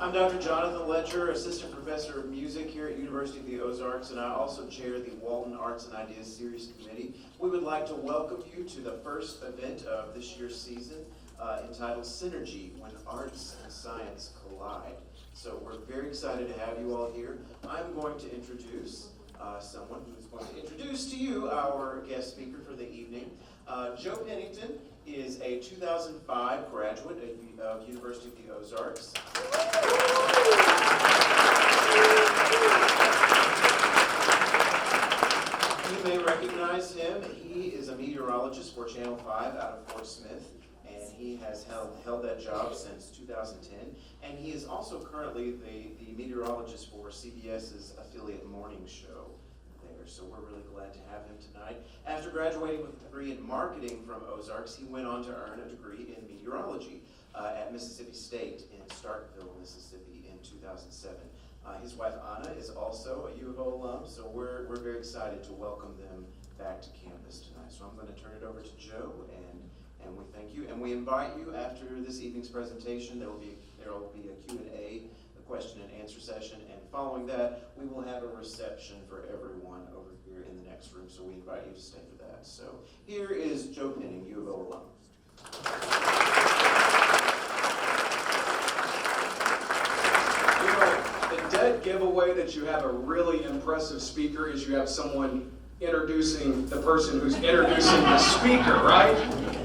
I'm Dr. Jonathan Letcher, Assistant Professor of Music here at University of the Ozarks, and I also chair the Walton Arts and Ideas Series Committee. We would like to welcome you to the first event of this year's season entitled Synergy, When Arts and Science Collide. So we're very excited to have you all here. I'm going to introduce someone who's going to introduce to you our guest speaker for the evening. Joe Pennington is a 2005 graduate of University of the Ozarks. You may recognize him. He is a meteorologist for Channel 5 out of Fort Smith, and he has held that job since 2010. And he is also currently the meteorologist for CBS's affiliate morning show there. So we're really glad to have him tonight. After graduating with a degree in marketing from Ozarks, he went on to earn a degree in meteorology at Mississippi State in Starkville, Mississippi in 2007. His wife Anna is also a U of O alum, so we're very excited to welcome them back to campus tonight. So I'm going to turn it over to Joe, and we thank you, and we invite you after this evening's presentation. There will be a Q&A, a question and answer session, and following that, we will have a reception for everyone over here in the next room. So we invite you to stay for that. So here is Joe Penning, U of O alum. The dead giveaway that you have a really impressive speaker is you have someone introducing the person who's introducing the speaker, right?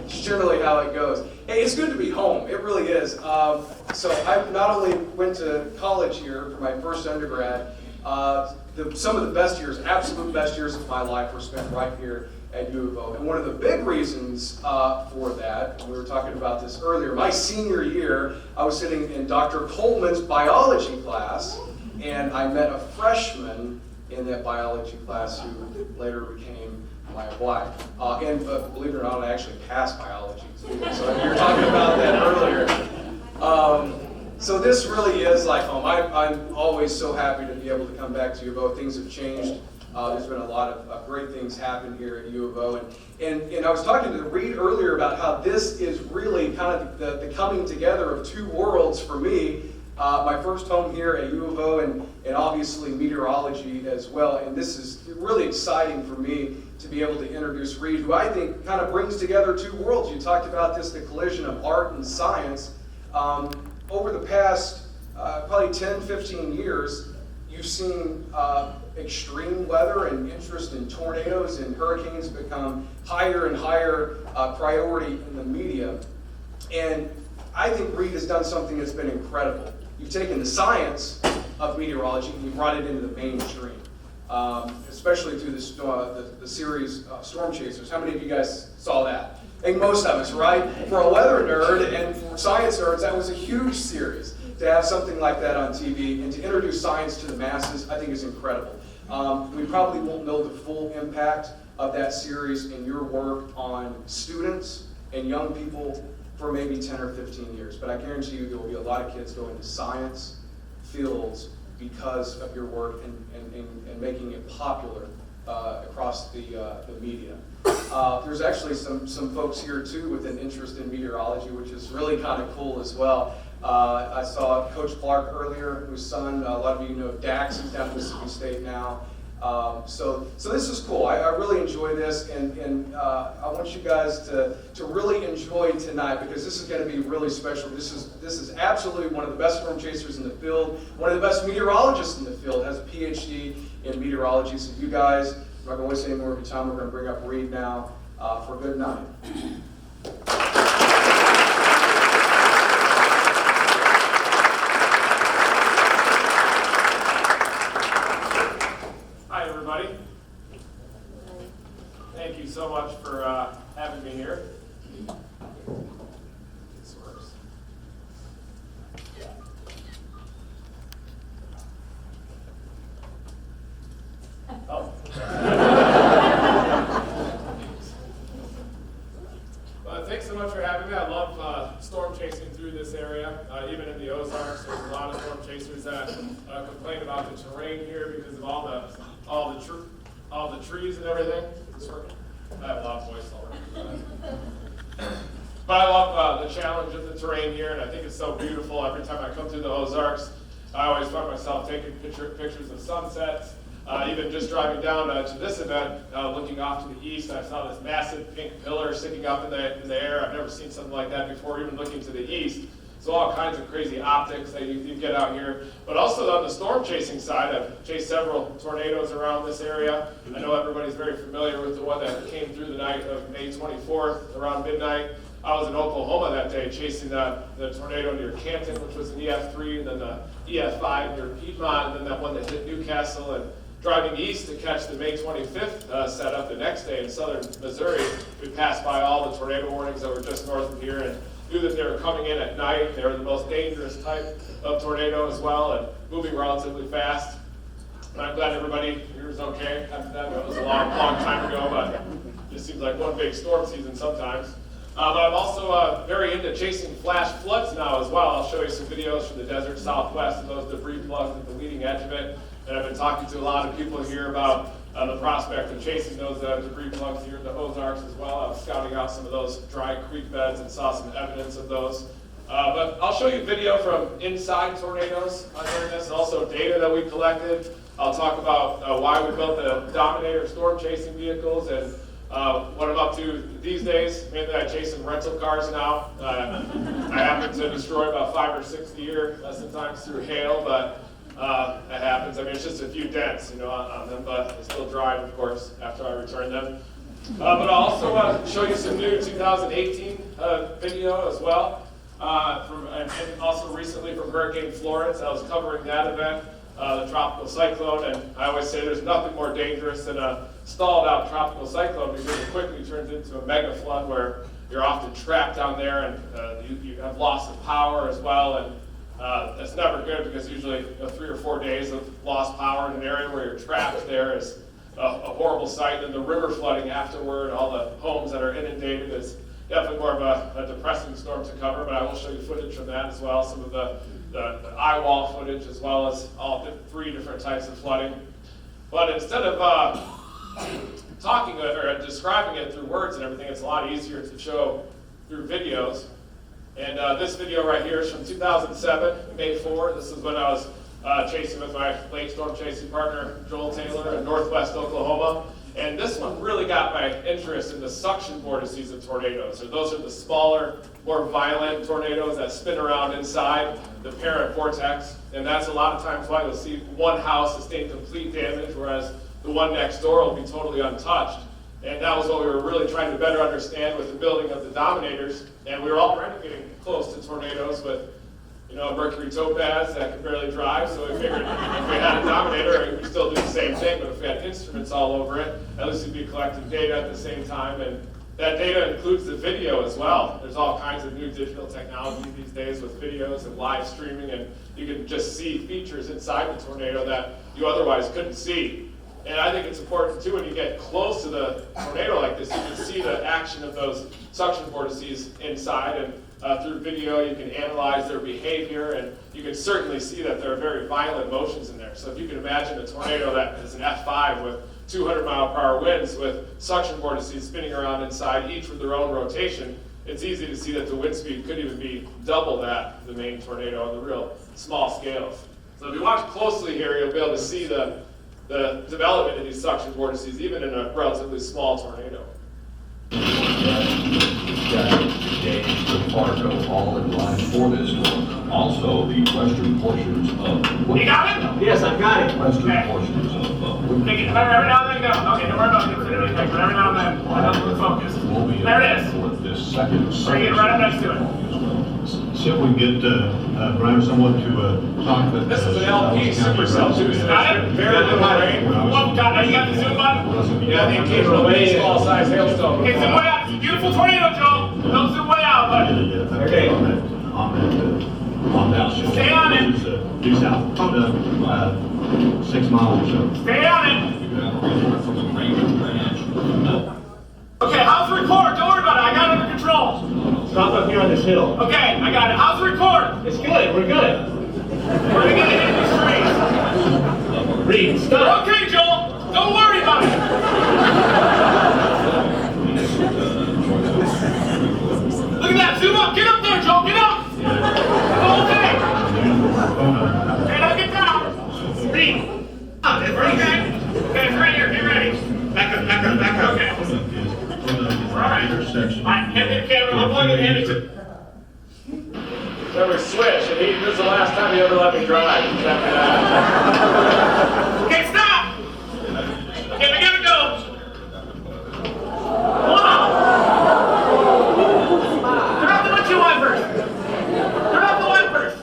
It's generally how it goes. Hey, it's good to be home. It really is. So I not only went to college here for my first undergrad, some of the best years, absolute best years of my life were spent right here at U of O. And one of the big reasons for that, and we were talking about this earlier, my senior year, I was sitting in Dr. Coleman's biology class, and I met a freshman in that biology class who later became my wife. And believe it or not, I actually passed biology too. So we were talking about that earlier. So this really is like home. I'm always so happy to be able to come back to U of O. Things have changed. There's been a lot of great things happen here at U of O. And I was talking to Reed earlier about how this is really kind of the coming together of two worlds for me. My first home here at U of O and obviously meteorology as well. And this is really exciting for me to be able to introduce Reed, who I think kind of brings together two worlds. You talked about this, the collision of art and science. Over the past probably 10, 15 years, you've seen extreme weather and interest in tornadoes and hurricanes become higher and higher priority in the media. And I think Reed has done something that's been incredible. You've taken the science of meteorology and you brought it into the mainstream, especially through the series Storm Chasers. How many of you guys saw that? I think most of us, right? For a weather nerd and for science nerds, that was a huge series. To have something like that on TV and to introduce science to the masses, I think is incredible. We probably won't know the full impact of that series in your work on students and young people for maybe 10 or 15 years. But I guarantee you there will be a lot of kids going to science fields because of your work and making it popular across the media. There's actually some folks here too with an interest in meteorology, which is really kind of cool as well. I saw Coach Clark earlier, whose son, a lot of you know Dax, he's down at Mississippi State now. So this is cool. I really enjoy this, and I want you guys to really enjoy tonight because this is going to be really special. This is absolutely one of the best storm chasers in the field, one of the best meteorologists in the field, has a PhD in meteorology. So you guys, I'm not going to waste any more of your time. We're going to bring up Reed now for a good night. Thank you so much for having me here. This works. Oh. Well, thanks so much for having me. I love storm chasing through this area. Even in the Ozarks, there's a lot of storm chasers that complain about the terrain here because of all the trees and everything. Is this working? I have a lot of voice already. But I love the the challenge of the terrain here, and I think it's so beautiful. Every time I come through the Ozarks, I always find myself taking pictures of sunsets. Even just driving down to this event, looking off to the east, I saw this massive pink pillar sticking up in the air. I've never seen something like that before, even looking to the east. So all kinds of crazy optics that you get out here. But also on the storm chasing side, I've chased several tornadoes around this area. I know everybody's very familiar with the one that came through the night of May 24th around midnight. I was in Oklahoma that day chasing the tornado near Canton, which was an EF3, and then the EF5 near Piedmont, and then that one that hit Newcastle. And driving east to catch the May 25th setup the next day in southern Missouri, we passed by all the tornado warnings that were just north of here and knew that they were coming in at night. They were the most dangerous type of tornado as well and moving relatively fast. And I'm glad everybody here is okay after that. It was a long time ago, but it just seems like one big storm season sometimes. But I'm also very into chasing flash floods now as well. I'll show you some videos from the desert southwest of those debris plugs at the leading edge of it. And I've been talking to a lot of people here about the prospect of chasing those debris plugs here in the Ozarks as well. I was scouting out some of those dry creek beds and saw some evidence of those. But I'll show you video from inside tornadoes during this, and also data that we collected. I'll talk about why we built the Dominator storm chasing vehicles and what I'm up to these days. Mainly I chase some rental cars now. I happen to destroy about 5 or 6 a year, sometimes through hail, but that happens. I mean, it's just a few dents, on them, but they still drive, of course, after I return them. But I'll also show you some new 2018 video as well, and also recently from Hurricane Florence. I was covering that event, the tropical cyclone, and I always say there's nothing more dangerous than a stalled out tropical cyclone because it quickly turns into a mega flood where you're often trapped down there and you have loss of power as well. And that's never good because usually 3 or 4 days of lost power in an area where you're trapped there is a horrible sight. And the river flooding afterward, all the homes that are inundated is definitely more of a depressing storm to cover, but I will show you footage from that as well, some of the eye wall footage as well as all 3 different types of flooding. But instead of talking or describing it through words and everything, it's a lot easier to show through videos. And this video right here is from 2007, May 4. This is when I was chasing with my late storm chasing partner, Joel Taylor, in northwest Oklahoma. And this one really got my interest in the suction vortices of tornadoes. So those are the smaller, more violent tornadoes that spin around inside the parent vortex. And that's a lot of times why you'll see one house sustain complete damage, whereas the one next door will be totally untouched. And that was what we were really trying to better understand with the building of the Dominators. And we were already getting close to tornadoes with, a Mercury Topaz that could barely drive. So we figured if we had a Dominator, we'd still do the same thing. But if we had instruments all over it, at least we'd be collecting data at the same time. And that data includes the video as well. There's all kinds of new digital technology these days with videos and live streaming. And you can just see features inside the tornado that you otherwise couldn't see. And I think it's important too when you get close to the tornado like this, you can see the action of those suction vortices inside, and through video you can analyze their behavior, and you can certainly see that there are very violent motions in there. So if you can imagine a tornado that is an F5 with 200-mile-per-hour winds with suction vortices spinning around inside, each with their own rotation, it's easy to see that the wind speed could even be double that of the main tornado on the real small scales. So if you watch closely here, you'll be able to see the development of these suction vortices, even in a relatively small tornado. Fargo, all in line for this storm. Also, the western portions of... You got it? Yes, I've got it. Western portions of... Every now and then, go. Okay, don't worry about it. Every now and then, I don't focus. There it is. For this second... Bring it right up next to it. See if we can get Brian someone to talk. This is an LP supercell too. Got it? Very little rain. Well, got you got the zoom button? Yeah, the occasional baseball size hailstone. Okay, zoom way out. It's a beautiful tornado, Joel. Don't zoom way out, but Okay. On that. Stay on it. Due south, about 6 miles or so. stay on it. Okay, how's the record? Don't worry about it. I got it under control. Stop up here on this hill. Okay, I got it. How's the record? It's good. We're good. We're gonna get it in the streets. Reed, stop. Okay, Joel. Don't worry about it. Look at that. Zoom up. Get up there. This is the last time he ever let me drive. Exactly that. Okay, stop! Give it go! Wow! Turn off the windshield wipers! Turn off the wipers!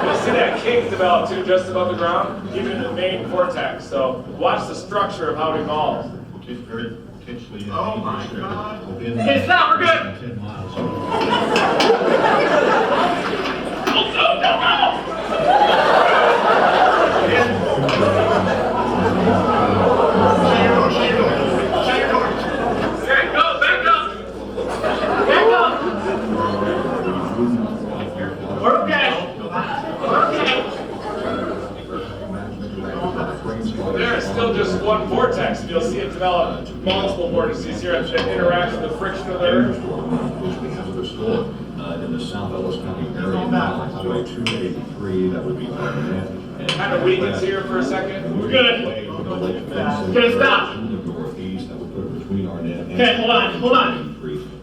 You see that kink develop too just above the ground? Even in the main vortex. So watch the structure of how it evolves. Potentially. Oh my God. Okay, stop, we're good. 10 miles. Okay, go, back up. Back up. We're okay. We're okay. There is still just one vortex, and you'll see it develop multiple vortices here that interact with the friction of the earth. Which we have a storm in the South Ellis County area now, Highway 283, that would be Barnett. Kind of weakens here for a second. We're good. Okay, stop. To the northeast, that would put it between Arnett and. Okay, hold on.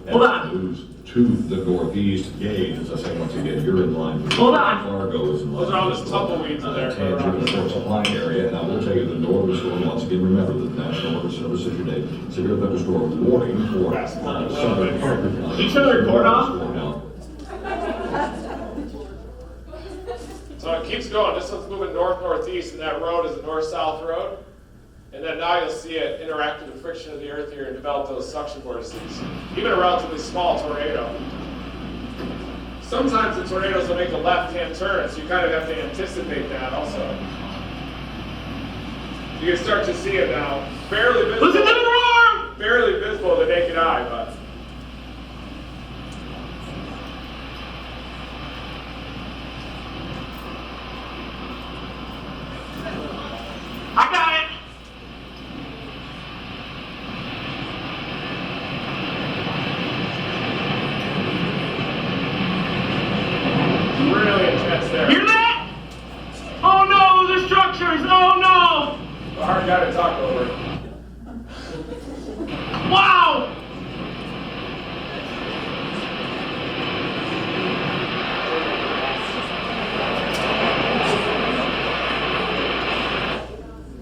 Hold on. Moves to the northeast gauge, as I say once again, you're in line. Hold on. Fargo is in line. Those are all just tumbleweeds in there. Tangent to the Fort Supply area, and I will tell you the northern storm, once again, remember that the National Weather Service issued a severe thunderstorm warning for southern part. You turn the record off? So it keeps going. This one's moving north-northeast, and that road is a north-south road. And then now you'll see it interact with the friction of the earth here and develop those suction vortices. Even a relatively small tornado. Sometimes the tornadoes will make a left-hand turn, so you kind of have to anticipate that also. You can start to see it now. Barely visible. Listen to the roar! Barely visible to the naked eye, but. I got it. Really intense there. Hear that? Oh no, the structures. Oh no. A hard guy to talk over. Wow.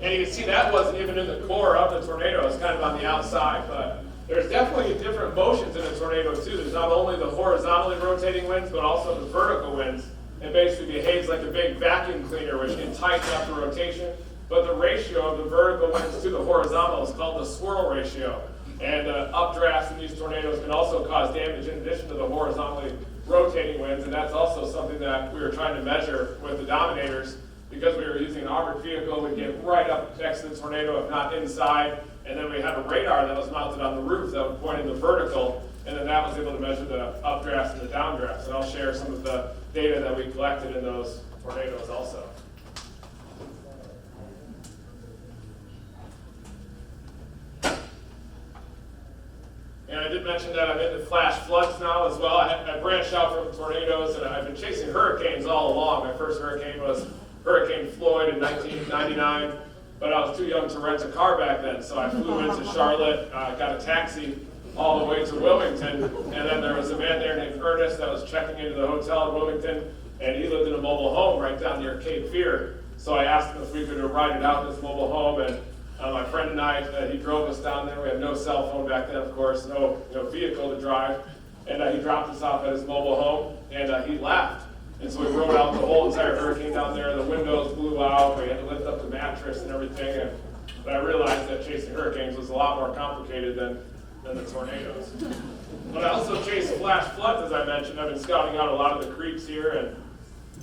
And you can see that wasn't even in the core of the tornado, it's kind of on the outside, but there's definitely different motions in a tornado too. There's not only the horizontally rotating winds, but also the vertical winds. It basically behaves like a big vacuum cleaner, which can tighten up the rotation. But the ratio of the vertical winds to the horizontal is called the swirl ratio. And updrafts in these tornadoes can also cause damage in addition to the horizontally rotating winds, and that's also something that we were trying to measure with the dominators. Because we were using an armored vehicle, we'd get right up next to the tornado, if not inside. And then we had a radar that was mounted on the roof that would point in the vertical, and then that was able to measure the updrafts and the downdrafts. And I'll share some of the data that we collected in those tornadoes also. And I did mention that I'm into flash floods now as well. I branched out from tornadoes, and I've been chasing hurricanes all along. My first hurricane was Hurricane Floyd in 1999, but I was too young to rent a car back then, so I flew into Charlotte, got a taxi all the way to Wilmington, and then there was a man there named Ernest that was checking into the hotel in Wilmington, and he lived in a mobile home right down near Cape Fear. So I asked him if we could ride it out in his mobile home, and my friend and I, he drove us down there. We had no cell phone back then, of course, no vehicle to drive, and he dropped us off at his mobile home, and he left. And so we rode out the whole entire hurricane down there. The windows blew out. We had to lift up the mattress and everything. But I realized that chasing hurricanes was a lot more complicated than the tornadoes. But I also chased flash floods, as I mentioned. I've been scouting out a lot of the creeks here, and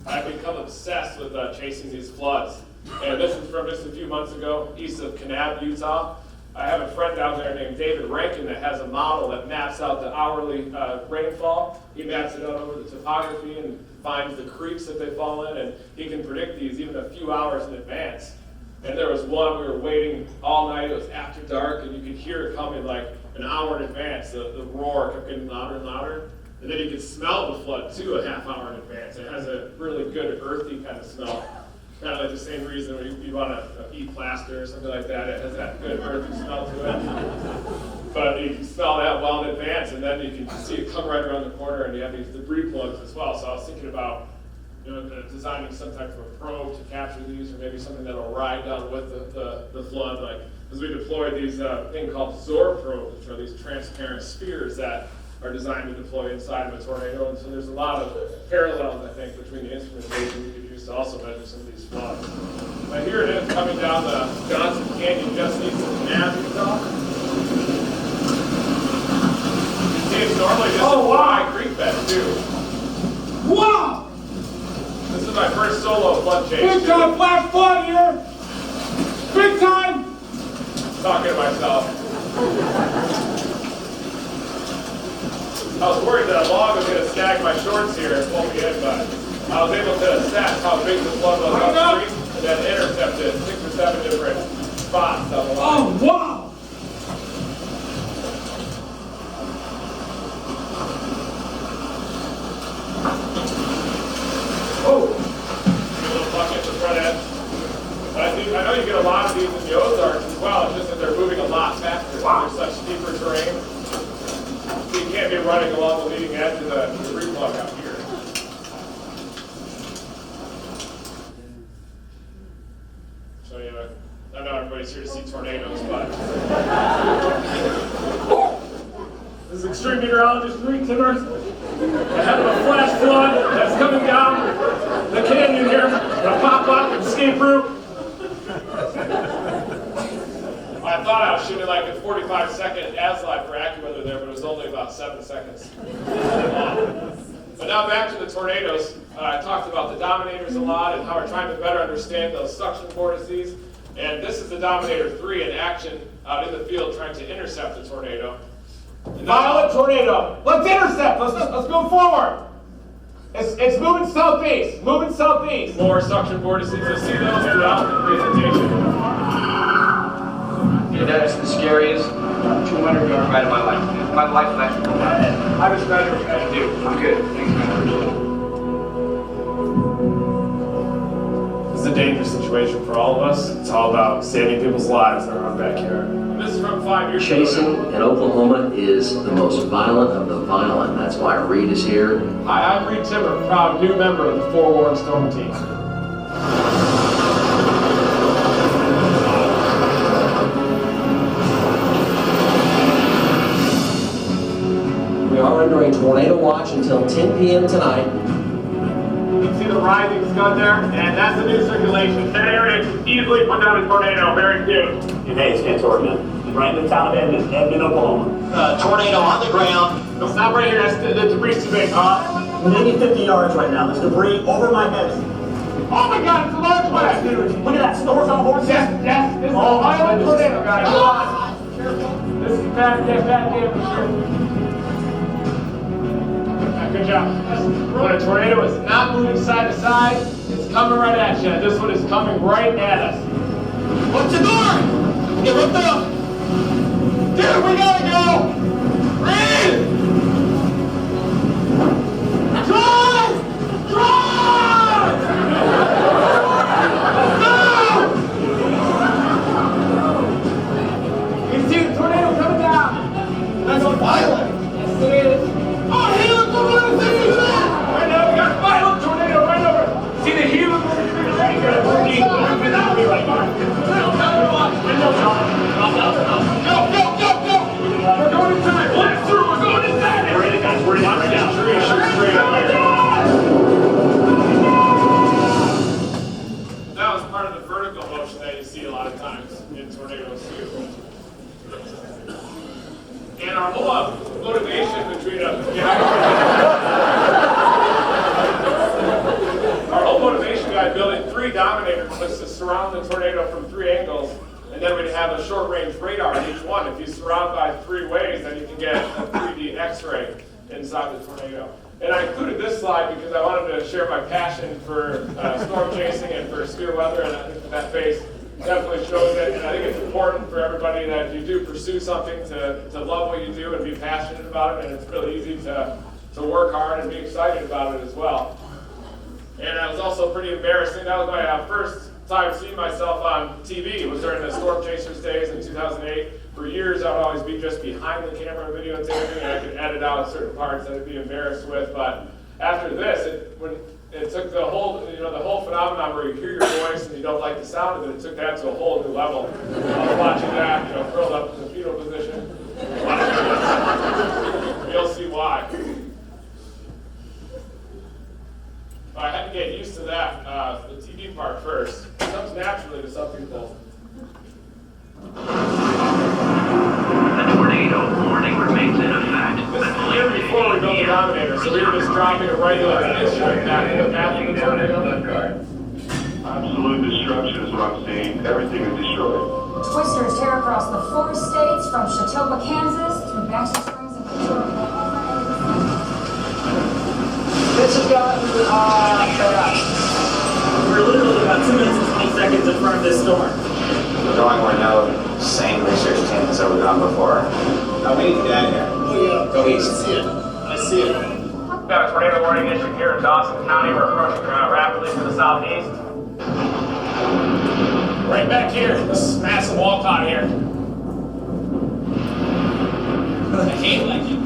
I've become obsessed with chasing these floods. And this is from just a few months ago, east of Kanab, Utah. I have a friend down there named David Rankin that has a model that maps out the hourly rainfall. He maps it out over the topography and finds the creeks that they fall in, and he can predict these even a few hours in advance. And there was one, we were waiting all night, it was after dark, and you could hear it coming like an hour in advance. The roar kept getting louder and louder. And then you could smell the flood too a half hour in advance. It has a really good earthy kind of smell. kind of like the same reason when you want to eat plaster or something like that. It has that good earthy smell to it. But you can smell that well in advance, and then you can see it come right around the corner, and you have these debris plugs as well. So I was thinking about designing some type of a probe to capture these, or maybe something that'll ride down with the flood, like as we deploy these thing called absorb probes, which are these transparent spheres that are designed to deploy inside of a tornado. And so there's a lot of parallels, I think, between the instrumentation we could use to also measure some of these floods. But here it is coming down the Johnson Canyon. Just needs some nav off. You see, it's normally just a dry creek bed too. Wow! This is my first solo flood chase. Big time flash flood here! Big time! Talking to myself. I was worried that a log was going to snag my shorts here and pull me in, but I was able to assess how big the flood was upstream and then intercepted 6 or 7 different spots down the line. Oh, wow! Oh, a little bucket at the front end. But I know you get a lot of these in the Ozarks as well. It's just that they're moving a lot faster. Wow. There's such steeper terrain. So you can't be running along the leading edge of the debris plug out here. So yeah, I know everybody's here to see tornadoes, but this is extreme meteorologist Reed Timmers ahead of a flash flood that's coming down the canyon here. Gonna pop up and escape route. I thought I was shooting like a 45-second ASLIFE for AccuWeather there, but it was only about 7 seconds. But now back to the tornadoes. I talked about the dominators a lot and how we're trying to better understand those suction vortices. And this is the Dominator 3 in action out in the field trying to intercept the tornado. Violent tornado. Let's intercept. Let's move forward. It's moving southeast. Moving southeast. More suction vortices. You'll see those throughout the presentation. You know, that's the scariest 200-yard ride of my life. My life flashed over my head. I was better than I do. I'm good. Thanks, man. This is a dangerous situation for all of us. It's all about saving people's lives in our own backyard. And this is from 5 years ago. Chasing in Oklahoma is the most violent of the violent. That's why Reed is here. Hi, I'm Reed Timmer, proud new member of the Forewarned Storm Team. We are under a tornado watch until 10 p.m. tonight. You can see the rising scud there, and that's the new circulation. That area can easily put down a tornado very soon. Hey, it's Cantor, man. Right in the town of Edmond, Oklahoma. Tornado on the ground. No, stop right here. That's the debris too big. Maybe 50 yards right now. There's debris over my head. Oh my God, it's a large blast, dude. Look at that. Snow's on horses. Yes. This is a violent tornado, guys. Come on. Careful. This is bad damage here. Good job. When a tornado is not moving side to side, it's coming right at you. This one is coming right at us. What's the door? Get ripped up. Dude, we gotta go. Reed! Drive! Drive! No! You can see the tornado coming down. That's violent. Yes, it is. Oh, hey, look, what is this? Right now, we got a violent tornado right over. See the helium right here. Go! We're going inside. Blast through. We're going inside. We're in it, guys. We're in it right now. That was part of the vertical motion that you see a lot of times in tornadoes too. And our whole motivation between our whole motivation guy building 3 dominators was to surround the tornado from 3 angles, and then we'd have a short-range radar in each one. If you surround by 3 ways, then you can get a 3D X-ray inside the tornado. And I included this slide because I wanted to share my passion for storm chasing and for severe weather, and I think that face definitely shows it. And I think it's important for everybody that if you do pursue something to love what you do and be passionate about it, and it's really easy to work hard and be excited about it as well. And that was also pretty embarrassing. That was my first time seeing myself on TV. It was during the Storm Chasers days in 2008. For years, I would always be just behind the camera videotaping, and I could edit out certain parts that I'd be embarrassed with. But after this, when it took the whole phenomenon where you hear your voice and you don't like the sound of it, it took that to a whole new level. I was watching that, curled up in the fetal position. You'll see why. I had to get used to that, the TV part first. It comes naturally to some people. The tornado warning remains in effect. This is the year before we built the Dominator, so we were just dropping a regular instrument back in the path of the tornado. Absolute destruction is what I'm seeing. Everything is destroyed. Twisters tear across the 4 states from Chautauqua, Kansas through Baxter Springs and Victoria. This has gotten we're literally about 2 minutes and 20 seconds in front of this storm. We're going where no sane research team has ever gone before. We need to get out of here. Oh yeah, Go east. I see it. Got a tornado warning issued here in Dawson County. We're approaching rapidly to the southeast. Right back here, this massive Walcott here. I hate like you.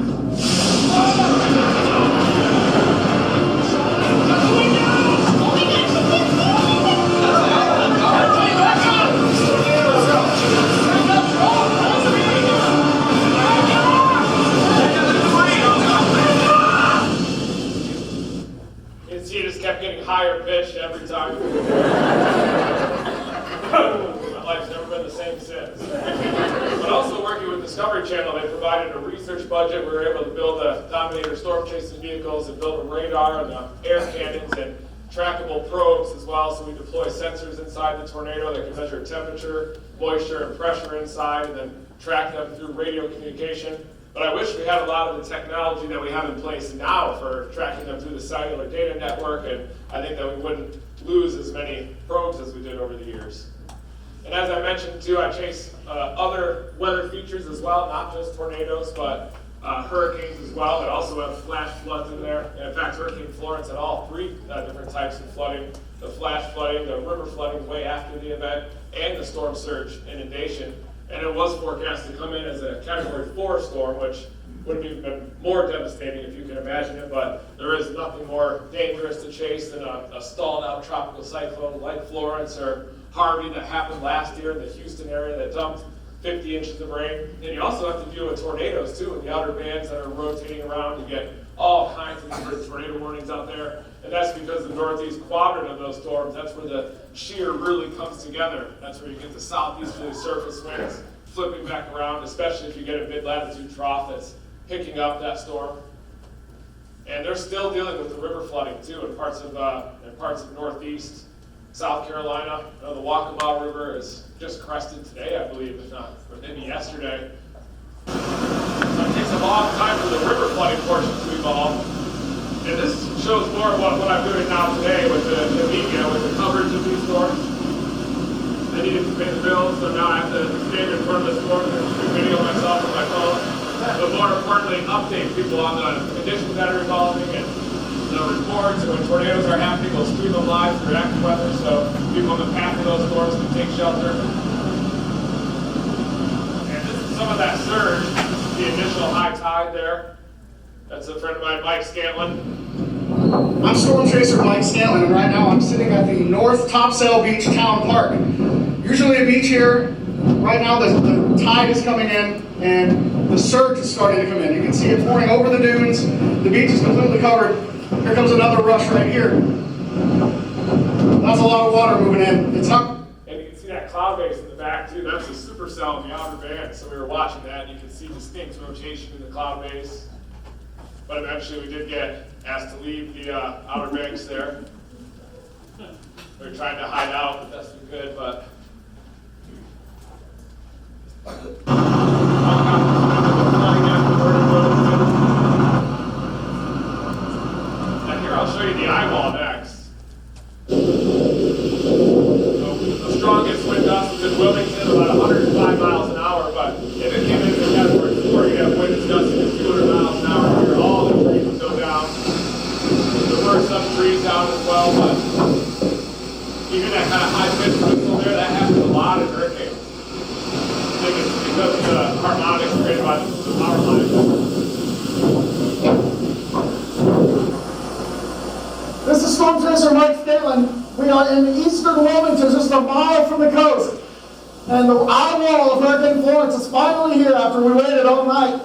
He just kept getting higher pitched every time. My life's never been the same since. But also working with Discovery Channel, they provided a research budget. We were able to build the Dominator storm chasing vehicles and build a radar and air cannons and trackable probes as well. So we deploy sensors inside the tornado that can measure temperature, moisture, and pressure inside, and then track them through radio communication. But I wish we had a lot of the technology that we have in place now for tracking them through the cellular data network, and I think that we wouldn't lose as many probes as we did over the years. And as I mentioned too, I chase other weather features as well, not just tornadoes, but hurricanes as well that also have flash floods in there. And in fact, Hurricane Florence had all 3 different types of flooding: the flash flooding, the river flooding way after the event, and the storm surge inundation. And it was forecast to come in as a Category 4 storm, which would have even been more devastating if you can imagine it, but there is nothing more dangerous to chase than a stalled out tropical cyclone like Florence or Harvey that happened last year in the Houston area that dumped 50 inches of rain. And you also have to deal with tornadoes too, in the outer bands that are rotating around. You get all kinds of different tornado warnings out there. And that's because the northeast quadrant of those storms, that's where the shear really comes together. That's where you get the southeasterly surface winds flipping back around, especially if you get a mid-latitude trough that's picking up that storm. And they're still dealing with the river flooding too in parts of northeast South Carolina. The Waccamaw River is just crested today, I believe, if not, or maybe yesterday. So it takes a long time for the river flooding portion to evolve. And this shows more of what I'm doing now today with the media, with the coverage of these storms. I needed to pay the bills, so now I have to stand in front of the storm and video myself with my phone. But more importantly, update people on the conditions that are evolving and the reports. And when tornadoes are happening, we'll stream them live through AccuWeather, so people in the path of those storms can take shelter. And this is some of that surge, the initial high tide there. That's a friend of mine, Mike Scantlin. I'm Storm Chaser Mike Scantlin, and right now I'm sitting at the North Topsail Beach Town Park. Usually a beach here. Right now the tide is coming in and the surge is starting to come in. You can see it pouring over the dunes. The beach is completely covered. Here comes another rush right here. That's a lot of water moving in. It's not. And you can see that cloud base in the back too. That's a supercell in the outer band. So we were watching that, and you can see distinct rotation in the cloud base. But eventually we did get asked to leave the outer banks there. We were trying to hide out the best we could, but and here I'll show you the eyewall next. So the strongest wind gust was in Wilmington, about 105 miles an hour, but if it came in the Category 4, you'd have winds gusting at 200 miles an hour here. All the trees would go down. There were some trees down as well, but harmonics created by the power line. This is Storm Chaser Mike Stalin. We are in eastern Wilmington, just a mile from the coast. And the eye wall of Hurricane Florence is finally here after we waited all night.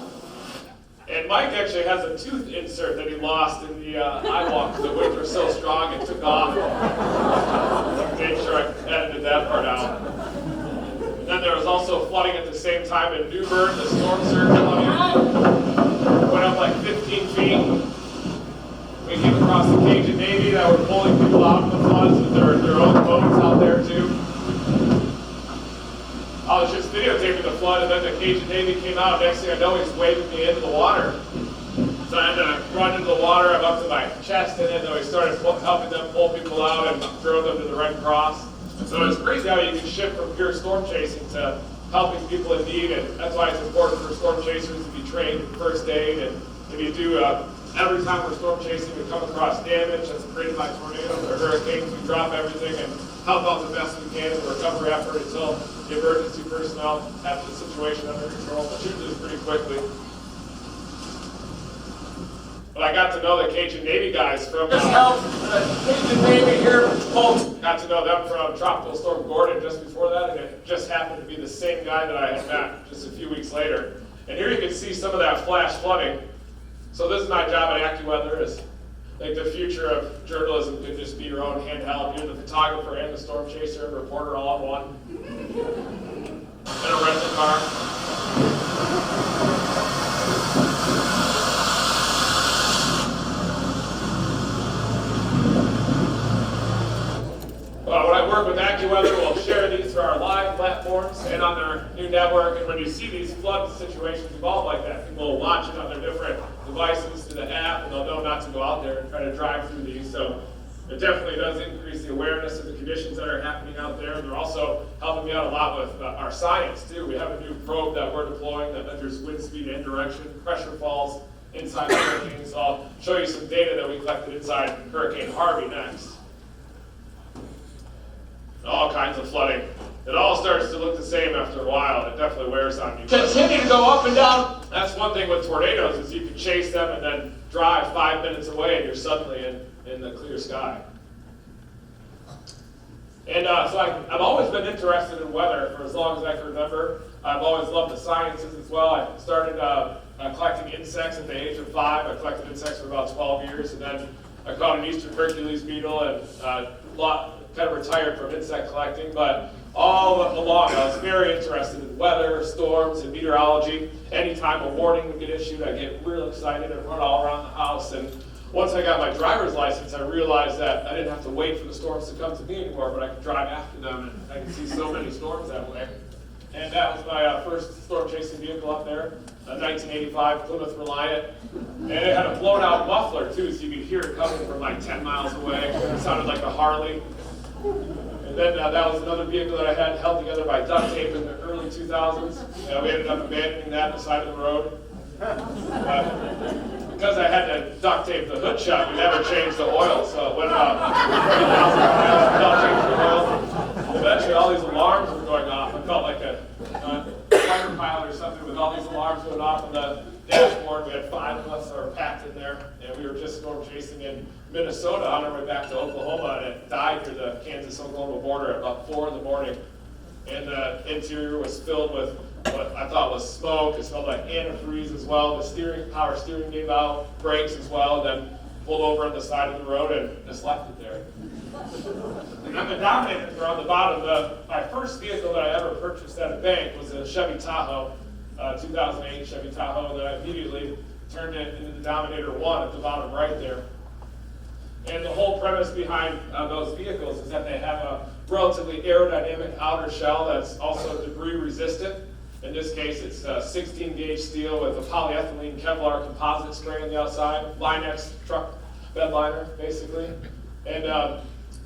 And Mike actually has a tooth insert that he lost in the eye wall because the winds were so strong it took off. Made sure I edited that part out. And then there was also flooding at the same time in Newburgh. The storm surge flooding went up like 15 feet. We came across the Cajun Navy that were pulling people out of the floods with their own boats out there too. I was just videotaping the flood, and then the Cajun Navy came out. Next thing I know, he's waving me into the water. So I had to run into the water. I'm up to my chest in it, and then we started helping them pull people out and throw them to the Red Cross. So it's crazy how you can shift from pure storm chasing to helping people in need, and that's why it's important for storm chasers to be trained in first aid. And if you do, every time we're storm chasing, we come across damage that's created by tornadoes or hurricanes, we drop everything and help out the best we can in the recovery effort until the emergency personnel have the situation under control, which usually is pretty quickly. But I got to know the Cajun Navy guys from Cajun Navy here, folks. Got to know them from Tropical Storm Gordon just before that, and it just happened to be the same guy that I had met just a few weeks later. And here you can see some of that flash flooding. So this is my job at AccuWeather. Is like the future of journalism could just be your own handheld. You're the photographer and the storm chaser and reporter all in one. In a rental car. When I work with AccuWeather, we'll share these for our live platforms and on their new network. And when you see these flood situations evolve like that, people will watch it on their different devices through the app, and they'll know not to go out there and try to drive through these. So it definitely does increase the awareness of the conditions that are happening out there. And they're also helping me out a lot with our science, too. We have a new probe that we're deploying that measures wind speed and direction, pressure falls inside the hurricanes. So I'll show you some data that we collected inside Hurricane Harvey next. All kinds of flooding. It all starts to look the same after a while. It definitely wears on you. Continue to go up and down. That's one thing with tornadoes is you can chase them and then drive 5 minutes away and you're suddenly in the clear sky. And so I've always been interested in weather for as long as I can remember. I've always loved the sciences as well. I started collecting insects at the age of 5. I collected insects for about 12 years, and then I caught an eastern Hercules beetle and kind of retired from insect collecting, but all along I was very interested in weather, storms, and meteorology. Anytime a warning would get issued, I'd get real excited and run all around the house. And once I got my driver's license, I realized that I didn't have to wait for the storms to come to me anymore, but I could drive after them, and I could see so many storms that way. And that was my first storm chasing vehicle up there, a 1985 Plymouth Reliant. And it had a blown out muffler too, so you could hear it coming from like 10 miles away. It sounded like a Harley. And then that was another vehicle that I had held together by duct tape in the early 2000s. We ended up abandoning that on the side of the road. Because I had to duct tape the hood shut, we never changed the oil. So it went about 30,000 miles without changing the oil. Eventually all these alarms were going off. I felt like a fighter pilot or something with all these alarms going off on the dashboard. We had 5 of us that were packed in there, and we were just storm chasing in Minnesota on our way back to Oklahoma, and it died near the Kansas-Oklahoma border at about 4 in the morning. And the interior was filled with what I thought was smoke. It smelled like antifreeze as well. The power steering gave out, brakes as well, then pulled over on the side of the road and just left it there. And then the dominators were on the bottom. My first vehicle that I ever purchased at a bank was a Chevy Tahoe, 2008 Chevy Tahoe, and then I immediately turned it into the Dominator 1 at the bottom right there. And the whole premise behind those vehicles is that they have a relatively aerodynamic outer shell that's also debris resistant. In this case, it's 16 gauge steel with a polyethylene Kevlar composite spray on the outside, Line-X truck bed liner, basically. And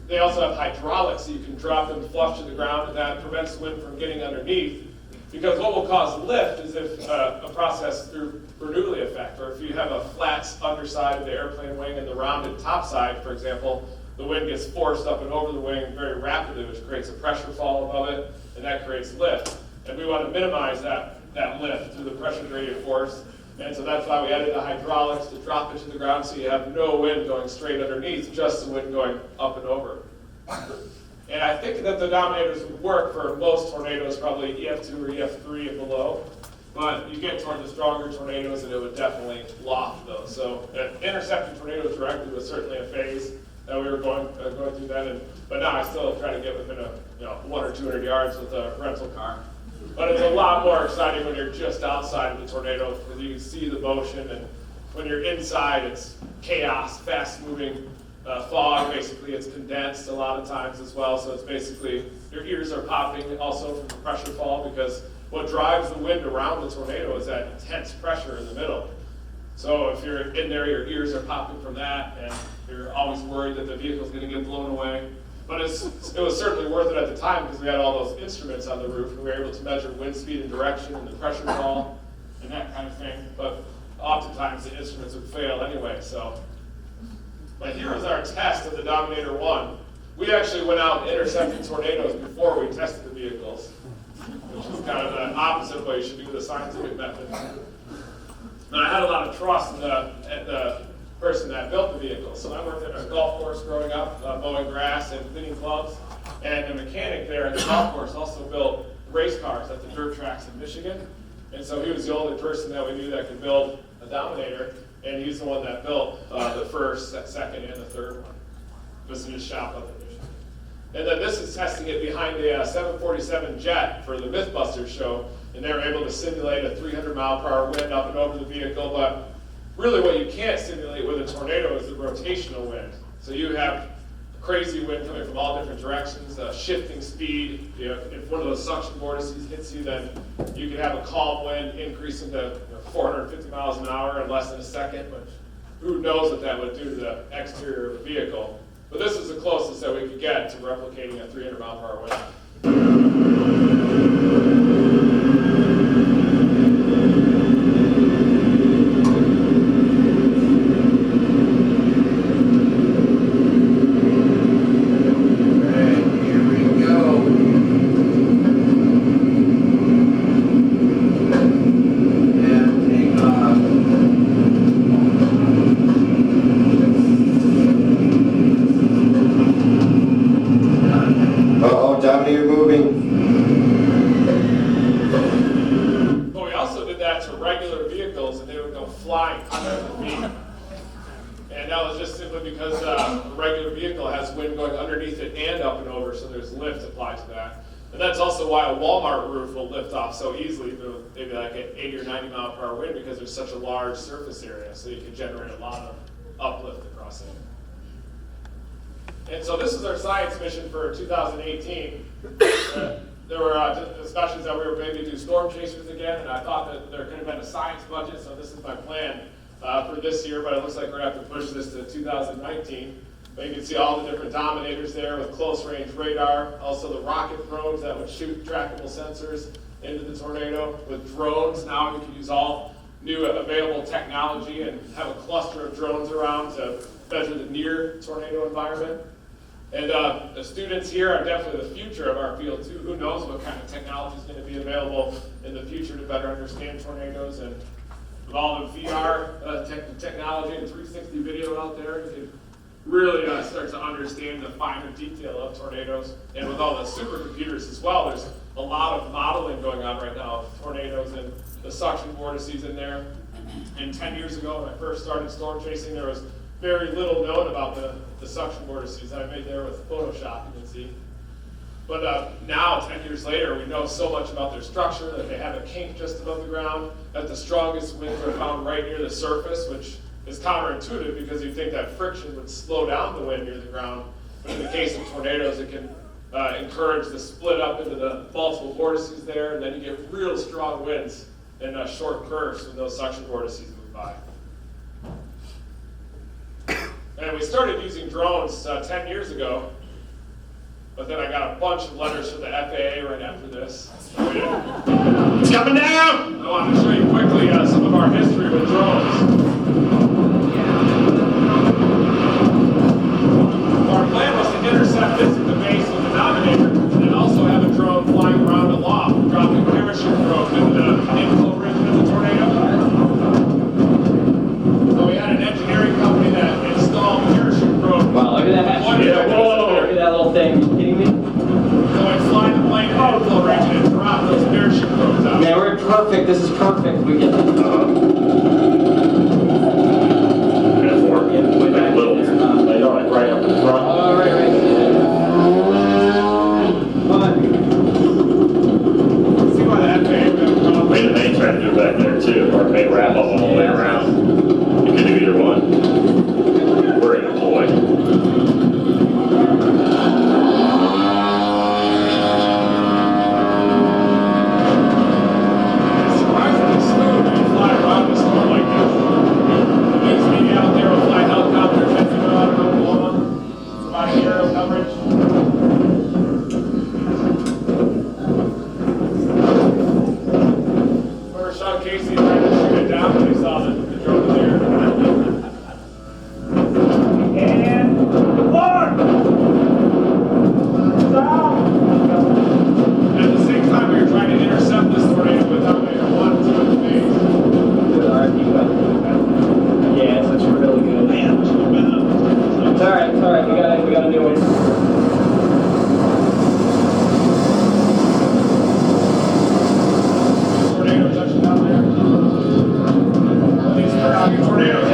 they also have hydraulics, so you can drop them flush to the ground, and that prevents wind from getting underneath. Because what will cause lift is if a process through Bernoulli effect, or if you have a flat underside of the airplane wing and the rounded top side, for example, the wind gets forced up and over the wing very rapidly, which creates a pressure fall above it, and that creates lift. And we want to minimize that that lift through the pressure gradient force. And so that's why we added the hydraulics to drop it to the ground so you have no wind going straight underneath, just the wind going up and over. And I think that the dominators would work for most tornadoes, probably EF2 or EF3 and below. But you get toward the stronger tornadoes and it would definitely loft those. So intercepting tornadoes directly was certainly a phase that we were going through then. But now I still try to get within 100 or 200 yards with a rental car. But it's a lot more exciting when you're just outside of the tornado because you can see the motion, and when you're inside, it's chaos, fast-moving fog. Basically, it's condensed a lot of times as well, so it's basically your ears are popping also from the pressure fall because what drives the wind around the tornado is that intense pressure in the middle. So if you're in there, your ears are popping from that, and you're always worried that the vehicle's going to get blown away. But it was certainly worth it at the time because we had all those instruments on the roof and we were able to measure wind speed and direction and the pressure fall and that kind of thing. But oftentimes the instruments would fail anyway. So, but here was our test of the Dominator 1. We actually went out and intercepted tornadoes before we tested the vehicles, which is kind of the opposite of what you should do with a scientific method. But I had a lot of trust in the person that built the vehicle. So I worked at a golf course growing up, mowing grass and cleaning clubs. And the mechanic there at the golf course also built race cars at the dirt tracks in Michigan. And so he was the only person that we knew that could build a Dominator. And he's the one that built the first, second, and the third one. This is his shop up in Michigan. And then this is testing it behind a 747 jet for the Mythbusters show. And they were able to simulate a 300-mile-per-hour wind up and over the vehicle. But really what you can't simulate with a tornado is the rotational wind. So you have crazy wind coming from all different directions, shifting speed. If one of those suction vortices hits you, then you can have a calm wind increasing to 450 miles an hour in less than a second, which who knows what that would do to the exterior of the vehicle. But this is the closest that we could get to replicating a 300-mile-per-hour wind. Dominator moving. But we also did that to regular vehicles and they would go flying hundreds of feet. And that was just simply because a regular vehicle has wind going underneath it and up and over, so there's lift applied to that. And that's also why a Walmart roof will lift off so easily, maybe like an 80 or 90 mile per hour wind, because there's such a large surface area, so you can generate a lot of uplift across it. And so this is our science mission for 2018. There were discussions that we were maybe do storm chasers again, and I thought that there could have been a science budget, so this is my plan for this year, but it looks like we're going to have to push this to 2019. But you can see all the different dominators there with close range radar, also the rocket probes that would shoot trackable sensors into the tornado. With drones, now you can use all new available technology and have a cluster of drones around to measure the near tornado environment. And the students here are definitely the future of our field too. Who knows what kind of technology is going to be available in the future to better understand tornadoes. And with all the VR technology and 360 video out there, you can really start to understand the finer detail of tornadoes. And with all the supercomputers as well, there's a lot of modeling going on right now of tornadoes and the suction vortices in there. And 10 years ago when I first started storm chasing, there was very little known about the suction vortices that I made there with Photoshop, you can see. But now, 10 years later, we know so much about their structure, that they have a kink just above the ground, that the strongest winds are found right near the surface, which is counterintuitive because you'd think that friction would slow down the wind near the ground. But in the case of tornadoes, it can encourage the split up into the multiple vortices there, and then you get real strong winds in short bursts when those suction vortices move by. And we started using drones 10 years ago, but then I got a bunch of letters from the FAA right after this. It's coming down! I want to show you quickly some of our history with drones. Our plan was to intercept this at the base with the Dominator, and then also have a drone flying around aloft, dropping parachute probes into perfect. This is perfect. We get the Right up in front. all right, right. Come on. See why that may May try to do it back there too, or may wrap up all the way around. You can do either one. We're in a ploy. It's surprisingly smooth when you fly around a storm like this. The news media out there will fly helicopters as you go out of Oklahoma. It's about a year of coverage. Remember Sean Casey tried to shoot it down when he saw the drone in the air. And one. At the same time, we were trying to intercept this tornado with dominator 1 and 2 in the base. Good RP, yes, that's really good. It's all right, we gotta do it. Tornado touching down there. These are tornadoes.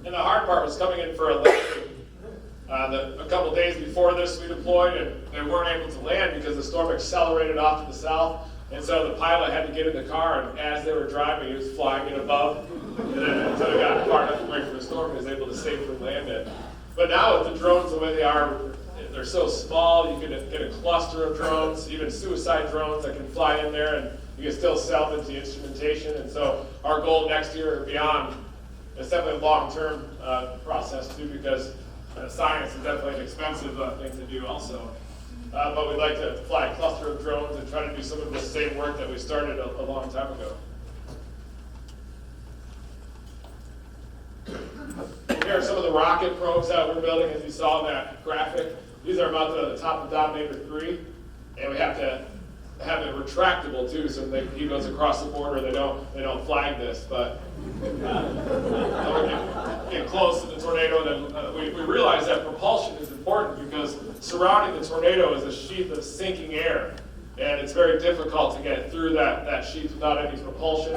And the hard part was coming in for a landing. A couple days before this, we deployed, and they weren't able to land because the storm accelerated off to the south. And so the pilot had to get in the car, and as they were driving, he was flying it above. And then until he got far enough away from the storm, he was able to safely land it. But now with the drones the way they are, they're so small, you can get a cluster of drones, even suicide drones that can fly in there, and you can still salvage the instrumentation. And so our goal next year or beyond, it's definitely a long-term process too, because science is definitely an expensive thing to do also. But we'd like to fly a cluster of drones and try to do some of the same work that we started a long time ago. Here are some of the rocket probes that we're building, as you saw in that graphic. These are mounted on the top of Dominator 3, and we have to have it retractable too, so if he goes across the border, they don't flag this. But get close to the tornado, and then we realize that propulsion is important because surrounding the tornado is a sheath of sinking air, and it's very difficult to get through that sheath without any propulsion.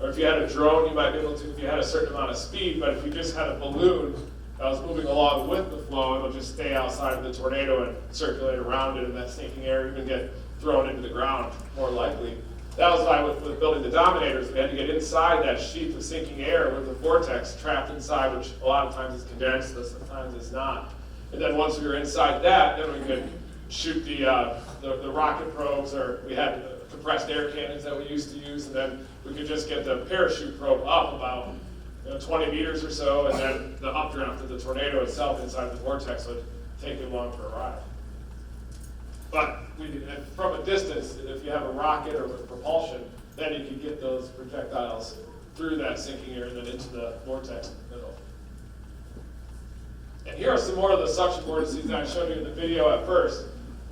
Or if you had a drone, you might be able to if you had a certain amount of speed, but if you just had a balloon that was moving along with the flow, it'll just stay outside of the tornado and circulate around it, and that sinking air even get thrown into the ground, more likely. That was why with building the Dominators, we had to get inside that sheath of sinking air with the vortex trapped inside, which a lot of times is condensed, but sometimes it's not. And then once we were inside that, then we could shoot the rocket probes, or we had compressed air cannons that we used to use, and then we could just get the parachute probe up about 20 meters or so, and then the updraft of the tornado itself inside the vortex would take you along for a ride. But from a distance, if you have a rocket or with propulsion, then you can get those projectiles through that sinking air and then into the vortex in the middle. And here are some more of the suction vortices that I showed you in the video at first.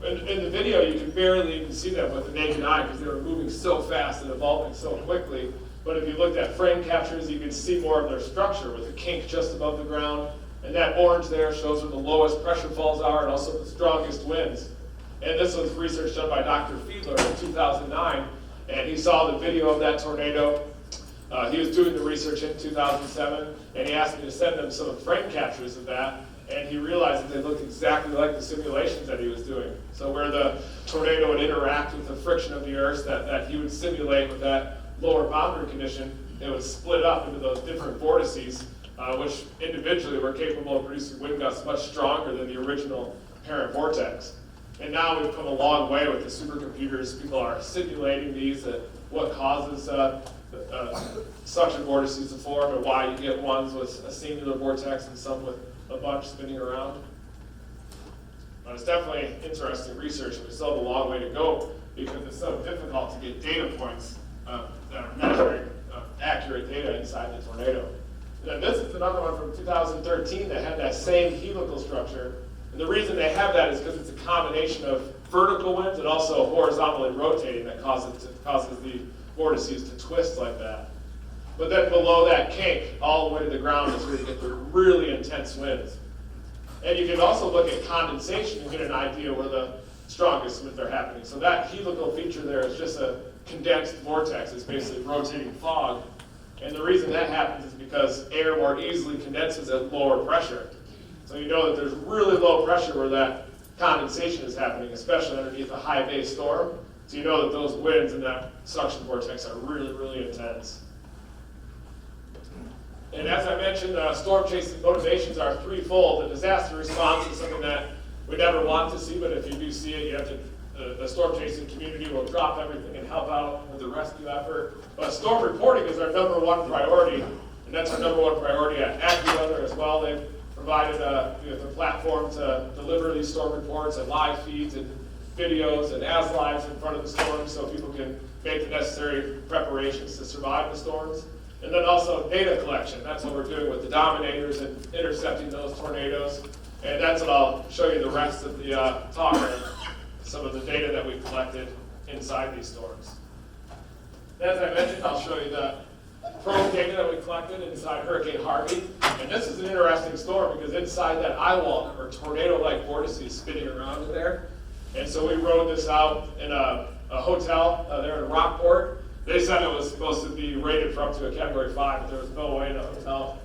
In the video, you can barely even see them with the naked eye because they were moving so fast and evolving so quickly. But if you looked at frame captures, you can see more of their structure with a kink just above the ground. And that orange there shows where the lowest pressure falls are and also the strongest winds. And this was research done by Dr. Fiedler in 2009. And he saw the video of that tornado. He was doing the research in 2007. And he asked me to send him some frame captures of that. And he realized that they looked exactly like the simulations that he was doing. So where the tornado would interact with the friction of the earth that he would simulate with that lower boundary condition, it would split up into those different vortices, which individually were capable of producing wind gusts much stronger than the original parent vortex. And now we've come a long way with the supercomputers. People are simulating these, what causes suction vortices to form and why you get ones with a singular vortex and some with a bunch spinning around. But it's definitely interesting research, and we still have a long way to go because it's so difficult to get data points that are measuring accurate data inside the tornado. And then this is another one from 2013 that had that same helical structure. And the reason they have that is because it's a combination of vertical winds and also horizontally rotating that causes the vortices to twist like that. But then below that kink, all the way to the ground is where you get the really intense winds. And you can also look at condensation and get an idea where the strongest winds are happening. So that helical feature there is just a condensed vortex. It's basically rotating fog. And the reason that happens is because air more easily condenses at lower pressure. So you know that there's really low pressure where that condensation is happening, especially underneath a high base storm. So you know that those winds in that suction vortex are really, really intense. And as I mentioned, storm chasing motivations are threefold. The disaster response is something that we never want to see, but if you do see it, you have to, the storm chasing community will drop everything and help out with the rescue effort. But storm reporting is our #1 priority, and that's our #1 priority at AccuWeather as well. They've provided the platform to deliver these storm reports and live feeds and videos and as lives in front of the storm so people can make the necessary preparations to survive the storms. And then also data collection. That's what we're doing with the dominators and intercepting those tornadoes. And that's what I'll show you the rest of the talk on, some of the data that we've collected inside these storms. As I mentioned, I'll show you the probe data that we collected inside Hurricane Harvey. And this is an interesting storm because inside that eye wall are tornado-like vortices spinning around in there. And so we rode this out in a hotel there in Rockport. They said it was supposed to be rated for up to a Category 5, but there was no way the hotel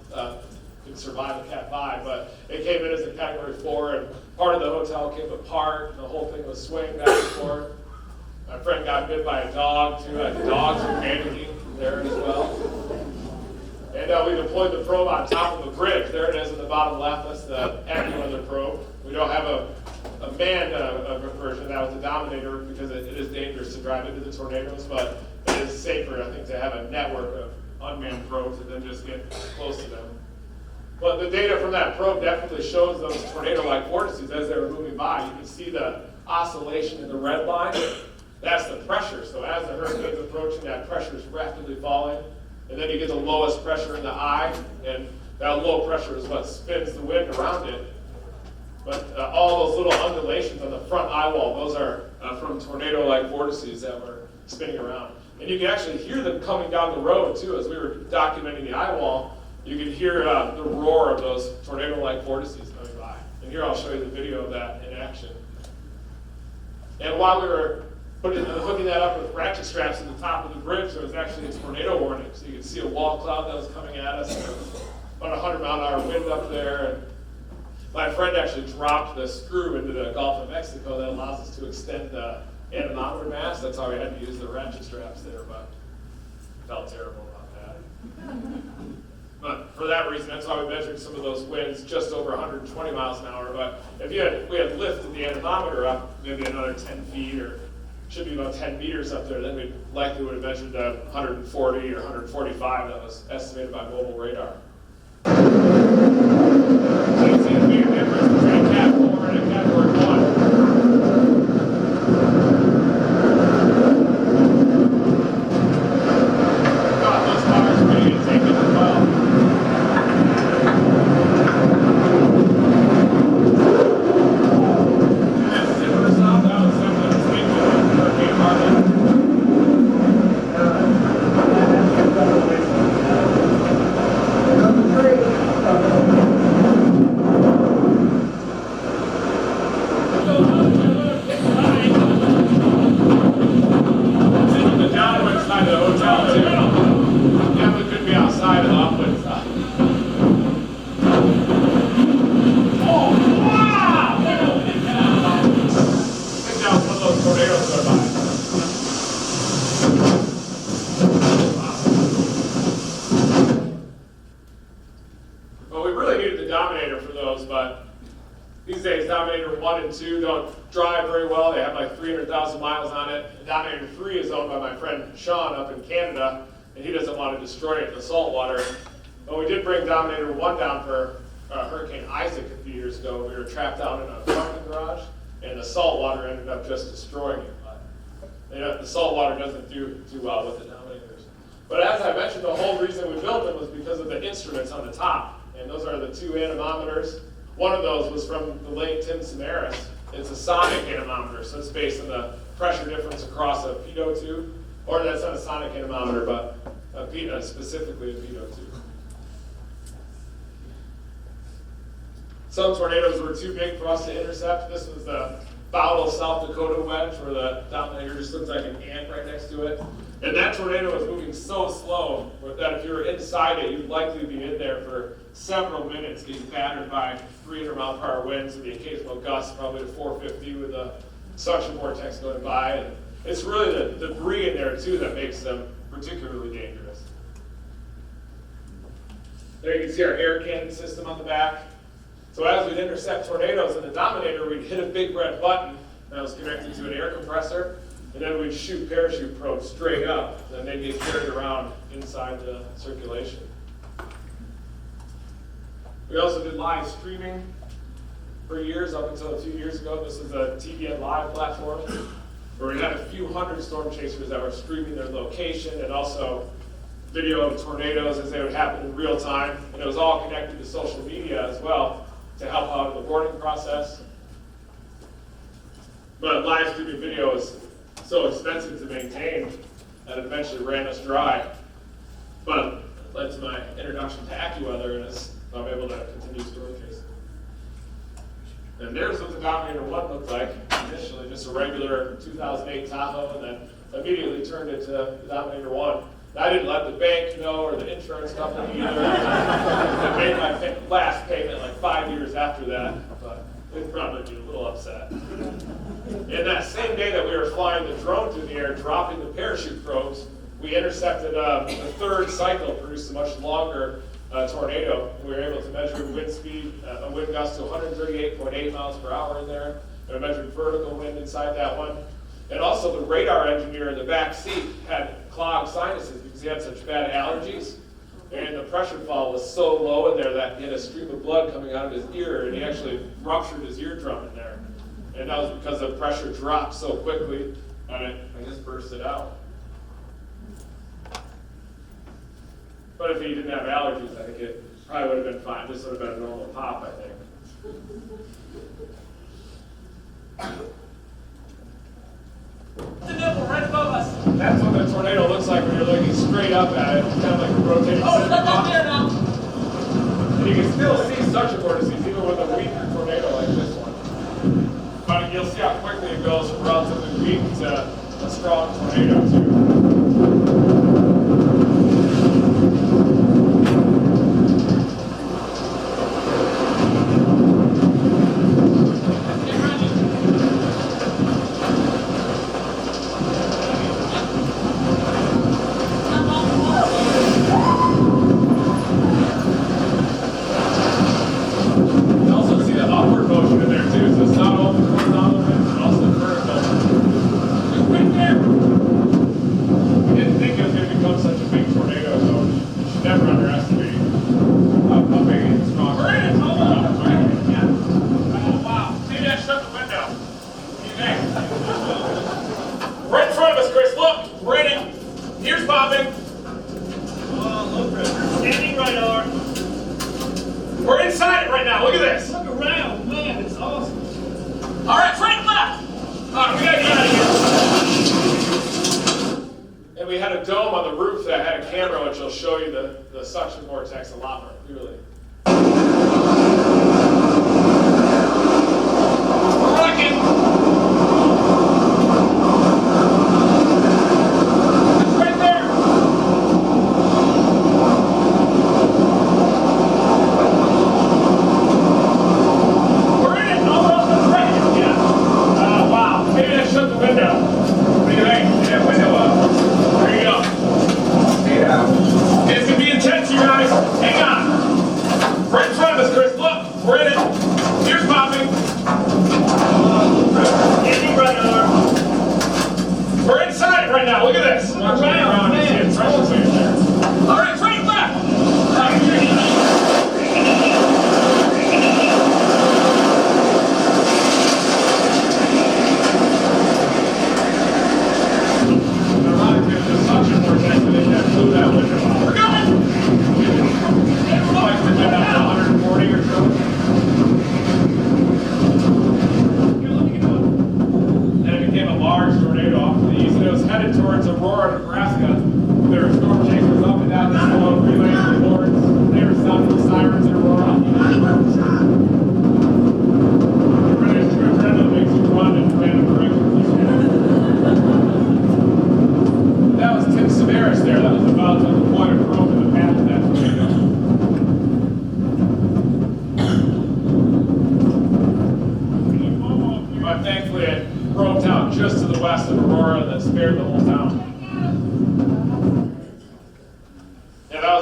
could survive a Cat 5. But it came in as a Category 4, and part of the hotel came apart. The whole thing was swaying back and forth. My friend got bit by a dog, too. The dogs were panicking there as well. And we deployed the probe on top of a bridge. There it is in the bottom left. That's the AccuWeather probe. We don't have a manned version of that with the Dominator because it is dangerous to drive into the tornadoes, but it is safer, I think, to have a network of unmanned probes and then just get close to them. But the data from that probe definitely shows those tornado-like vortices as they were moving by. You can see the oscillation in the red line. That's the pressure. So as the hurricane's approaching, that pressure is rapidly falling. And then you get the lowest pressure in the eye, and that low pressure is what spins the wind around it. But all those little undulations on the front eye wall, those are from tornado-like vortices that were spinning around. And you can actually hear them coming down the road, too. As we were documenting the eye wall, you could hear the roar of those tornado-like vortices coming by. And here I'll show you the video of that in action. And while we were hooking that up with ratchet straps at the top of the bridge, there was actually a tornado warning. So you could see a wall cloud that was coming at us. There was about 100-mile-an-hour wind up there. And my friend actually dropped the screw into the Gulf of Mexico that allows us to extend the anemometer mast. That's how we had to use the ratchet straps there, but felt terrible about that. But for that reason, that's why we measured some of those winds just over 120 miles an hour. But if we had lifted the anemometer up maybe another 10 feet, or should be about 10 meters up there, then we likely would have measured 140 or 145 that was estimated by mobile radar. So you see a big difference between a Cat 4 and a Category 1. These days, Dominator 1 and 2 don't drive very well. They have like 300,000 miles on it. And Dominator 3 is owned by my friend Sean up in Canada, and he doesn't want to destroy it in the salt water. But we did bring Dominator 1 down for Hurricane Isaac a few years ago. We were trapped out in a parking garage, and the salt water ended up just destroying it. But the salt water doesn't do too well with the Dominators. But as I mentioned, the whole reason we built them was because of the instruments on the top. And those are the two anemometers. One of those was from the late Tim Samaras. It's a sonic anemometer, so it's based on the pressure difference across a pitot tube. Or that's not a sonic anemometer, but a specifically in Vito too. Some tornadoes were too big for us to intercept. This was the Bowel, South Dakota wedge, where the dominator just looked like an ant right next to it. And that tornado was moving so slow that if you were inside it, you'd likely be in there for several minutes, getting battered by 300-mile-per-hour winds and the occasional gust, probably to 450 with a suction vortex going by. And it's really the debris in there too that makes them particularly dangerous. There you can see our air cannon system on the back. So as we'd intercept tornadoes in the Dominator, we'd hit a big red button that was connected to an air compressor, and then we'd shoot parachute probes straight up, and they'd get carried around inside the circulation. We also did live streaming for years, up until a few years ago. This is a TVN Live platform, where we had a few hundred storm chasers that were streaming their location and also video of tornadoes as they would happen in real time. And it was all connected to social media as well to help out in the boarding process. But live streaming video is so expensive to maintain that it eventually ran us dry. But it led to my introduction to AccuWeather, and I'm able to continue storm chasing. And there's what the Dominator 1 looked like initially, just a regular 2008 Tahoe, and then immediately turned into the Dominator 1. I didn't let the bank know or the insurance company either. I made my last payment like 5 years after that, but they'd probably be a little upset. In that same day that we were flying the drone through the air, dropping the parachute probes, we intercepted the third cycle, produced a much longer tornado. We were able to measure wind speed, a wind gust to 138.8 miles per hour in there, and we measured vertical wind inside that one. And also the radar engineer in the back seat had clogged sinuses because he had such bad allergies. And the pressure fall was so low in there that he had a stream of blood coming out of his ear, and he actually ruptured his eardrum in there. And that was because the pressure dropped so quickly, and it just burst it out. But if he didn't have allergies, I think it probably would have been fine. This would have been a normal pop, I think. The nipple right above us. That's what the tornado looks like when you're looking straight up at it. It's kind of like a rotating it's up there now. And you can still see suction vortices even with a weaker tornado like this one. But you'll see how quickly it goes from relatively weak to a strong tornado too. We're inside it right now. Look at this. Look around, man. It's awesome. All right, Frank left. All right, we gotta get out of here. And we had a dome on the roof that had a camera, which will show you the suction vortex a lot more clearly. It's gonna be intense, you guys. Hang on.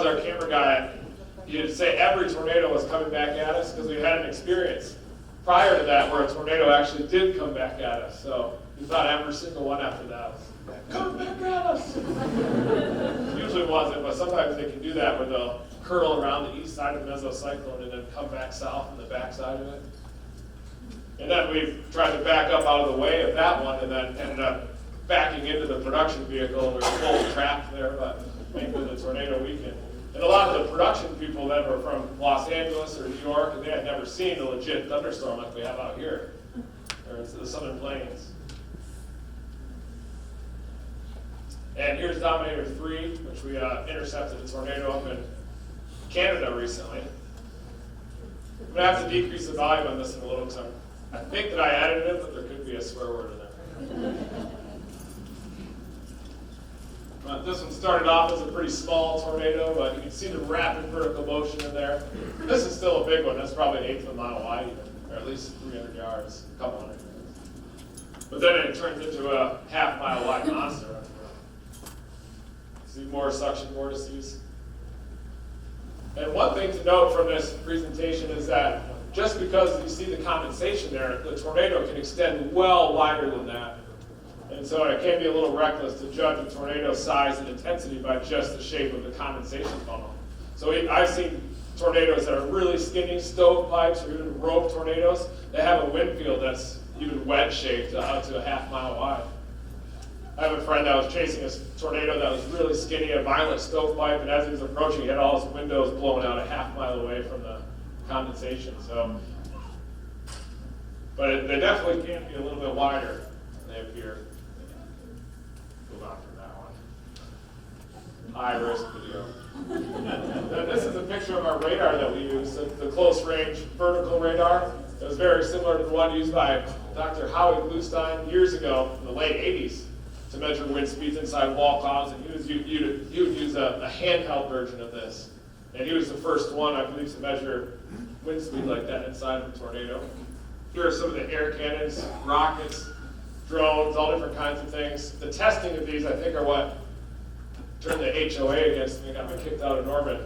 let our camera guy, you'd say every tornado was coming back at us because we had an experience prior to that where a tornado actually did come back at us. So we thought every single one after that was, come back at us. Usually wasn't, but sometimes they can do that where they'll curl around the east side of the mesocyclone and then come back south on the back side of it. And then we tried to back up out of the way of that one and then ended up backing into the production vehicle. We were full trapped there, but thankfully the tornado weekend. And a lot of the production people that were from Los Angeles or New York, and they had never seen a legit thunderstorm like we have out here, or in the Southern Plains. And here's Dominator 3, which we intercepted a tornado up in Canada recently. I'm going to have to decrease the volume on this in a little because I think that I added it, but there could be a swear word in there. This one started off as a pretty small tornado, but you can see the rapid vertical motion in there. This is still a big one. That's probably 1/8 of a mile wide, even, or at least 300 yards, a couple hundred yards. But then it turns into a half-mile wide monster. See more suction vortices. And one thing to note from this presentation is that just because you see the condensation there, the tornado can extend well wider than that. And so it can be a little reckless to judge a tornado size and intensity by just the shape of the condensation funnel. So I've seen tornadoes that are really skinny stovepipes or even rope tornadoes that have a wind field that's even wedge-shaped out to a half-mile wide. I have a friend that was chasing a tornado that was really skinny, a violent stovepipe, and as he was approaching, he had all his windows blown out a half-mile away from the condensation. So, but they definitely can be a little bit wider than they appear. Move on from that one. High-risk video. And this is a picture of our radar that we use, the close-range vertical radar. It was very similar to the one used by Dr. Howie Bluestein years ago in the late 80s. To measure wind speeds inside wall clouds, and he would use a handheld version of this. And he was the first one, I believe, to measure wind speed like that inside of a tornado. Here are some of the air cannons, rockets, drones, all different kinds of things. The testing of these, I think, are what turned the HOA against me and got me kicked out of orbit.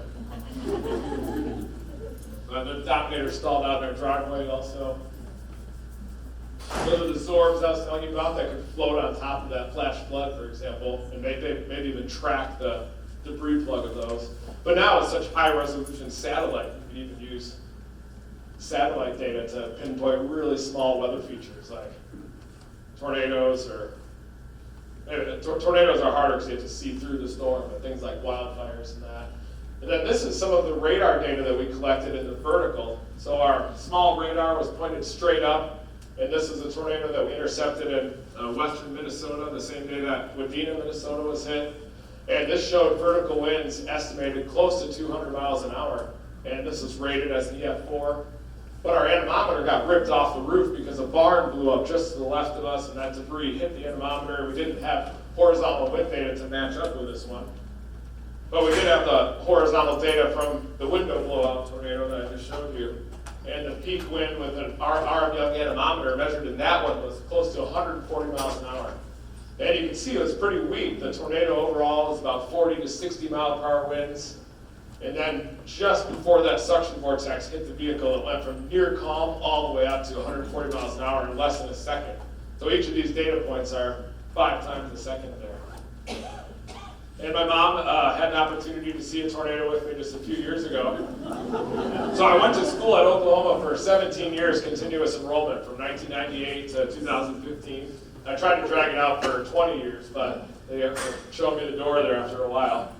The Dominator stalled out in our driveway also. Those are the Zorbs I was telling you about that could float on top of that flash flood, for example, and maybe even track the debris plug of those. But now with such high resolution satellite, you can even use satellite data to pinpoint really small weather features like tornadoes, or tornadoes are harder because you have to see through the storm, but things like wildfires and that. And then this is some of the radar data that we collected in the vertical. So our small radar was pointed straight up. And this is a tornado that we intercepted in western Minnesota, the same day that Wadena, Minnesota was hit. And this showed vertical winds estimated close to 200 miles an hour. And this was rated as an EF4. But our anemometer got ripped off the roof because a barn blew up just to the left of us, and that debris hit the anemometer. We didn't have horizontal wind data to match up with this one. But we did have the horizontal data from the window blowout tornado that I just showed you. And the peak wind with an arm young anemometer measured in that one was close to 140 miles an hour. And you can see it was pretty weak. The tornado overall was about 40 to 60 mile per hour winds. And then just before that suction vortex hit the vehicle, it went from near calm all the way up to 140 miles an hour in less than a second. So each of these data points are 5 times a second there. And my mom had an opportunity to see a tornado with me just a few years ago. So I went to school at Oklahoma for 17 years, continuous enrollment from 1998 to 2015. I tried to drag it out for 20 years, but they showed me the door there after a while.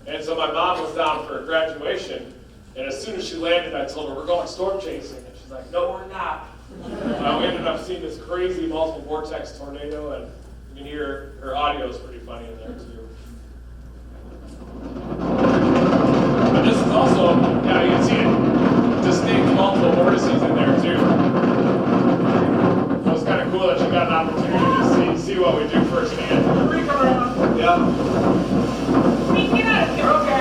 And so my mom was down for graduation, and as soon as she landed, I told her, we're going storm chasing. And she's like, no, we're not. We ended up seeing this crazy multiple vortex tornado, and you can hear her audio is pretty funny in there too. But this is also, yeah, you can see it, distinct multiple vortices in there too. So it's kind of cool that you got an opportunity to see what we do firsthand. Yeah. Get out of here, okay?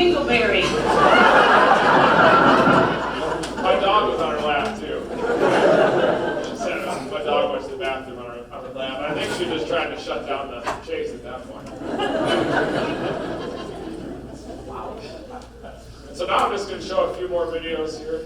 Dingleberry. My dog was on her lap too. She said my dog went to the bathroom on her lap. I think she was just trying to shut down the chase at that point. So now I'm just going to show a few more videos here.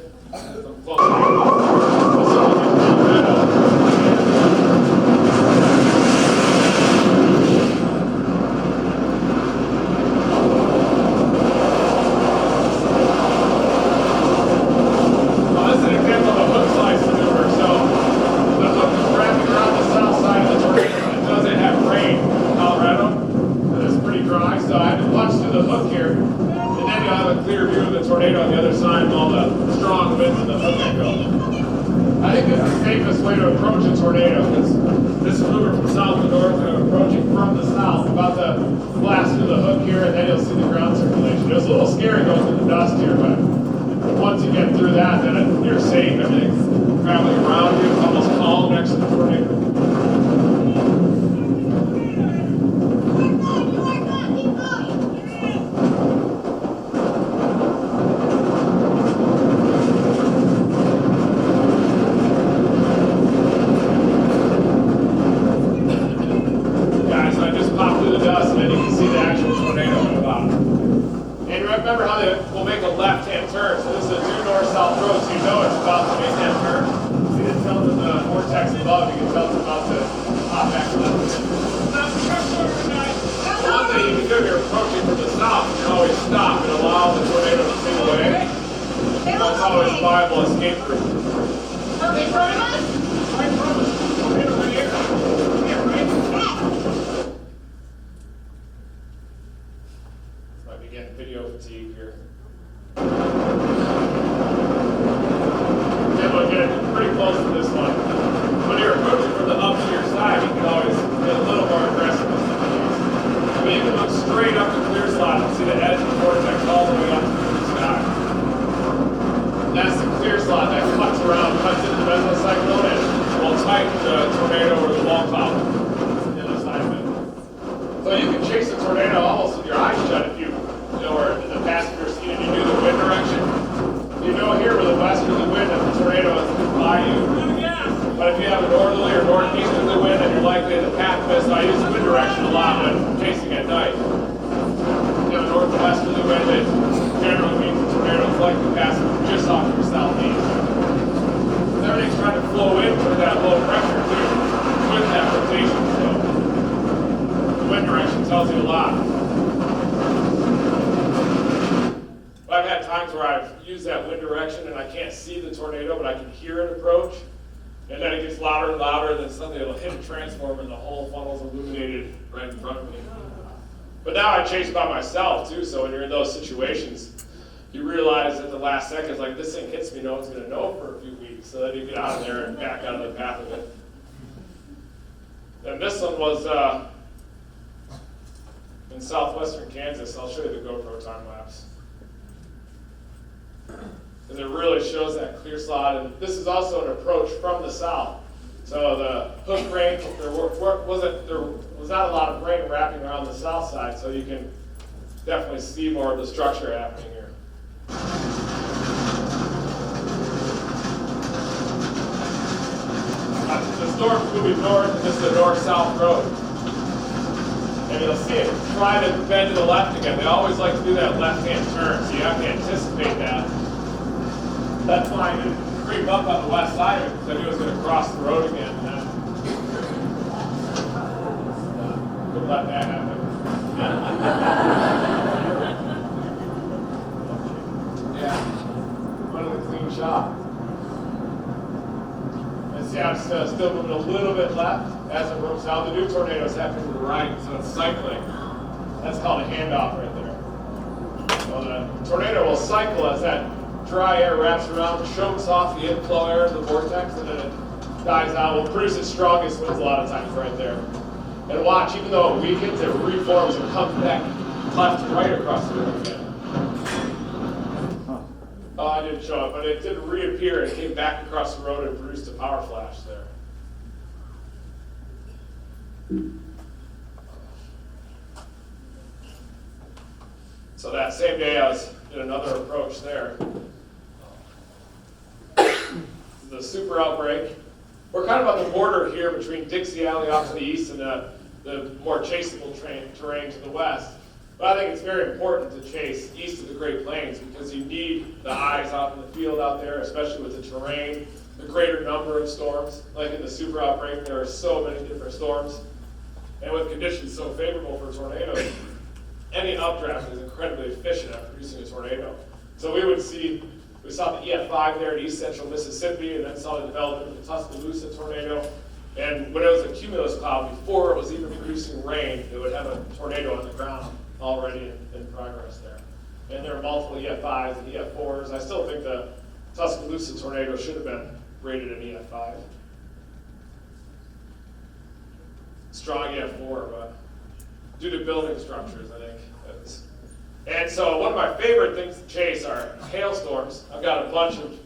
But now I chase by myself too, so when you're in those situations, you realize at the last second, like, this thing hits me, no one's gonna know for a few weeks, so then you get out of there and back out of the path of it. And this one was in southwestern Kansas. I'll show you the GoPro time lapse. Because it really shows that clear slot, and this is also an approach from the south. So the hook range, there was not a lot of rain wrapping around the south side, so you can definitely see more of the structure happening here. The storm's moving north, and this is the north-south road. And you'll see it try to bend to the left again. They always like to do that left-hand turn, so you have to anticipate that. That's why I didn't creep up on the west side of it, because I knew it was going to cross the road again. Couldn't let that happen. Yeah, running a clean shot. And see how it's still moving a little bit left as it moves out. The new tornado is happening to the right, so it's cycling. That's called a handoff right there. So the tornado will cycle as that dry air wraps around, chokes off the inflow air of the vortex, and then it dies out. Will produce its strongest winds a lot of times right there. And watch, even though it weakens, it reforms and comes back left and right across the road again. Oh, I didn't show it, but it did reappear and came back across the road and produced a power flash there. So that same day I did another approach there. The super outbreak. We're kind of on the border here between Dixie Alley off to the east and the more chaseable terrain to the west. But I think it's very important to chase east of the Great Plains because you need the eyes out in the field out there, especially with the terrain, the greater number of storms. Like in the super outbreak, there are so many different storms. And with conditions so favorable for tornadoes, any updraft is incredibly efficient at producing a tornado. So we saw the EF5 there in east central Mississippi, and then saw the development of the Tuscaloosa tornado. And when it was a cumulus cloud, before it was even producing rain, it would have a tornado on the ground already in progress there. And there are multiple EF5s and EF4s. I still think the Tuscaloosa tornado should have been rated an EF5. Strong EF4, but due to building structures, I think. And so one of my favorite things to chase are hailstorms. I've got a bunch of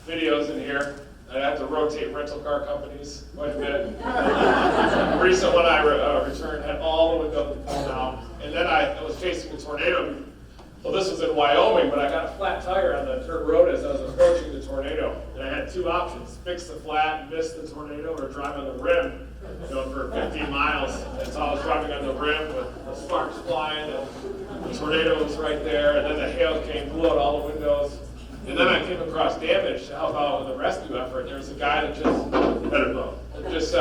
videos in here. I have to rotate rental car companies quite a bit. The recent one I returned had all the windows pulled out. And then I was chasing a tornado. Well, this was in Wyoming, but I got a flat tire on the dirt road as I was approaching the tornado. And I had two options: fix the flat and miss the tornado, or drive on the rim, for 15 miles. And so I was driving on the rim with the sparks flying, and the tornado was right there, and then the hail came, blew out all the windows. And then I came across damage to help out with the rescue effort. There was a guy that just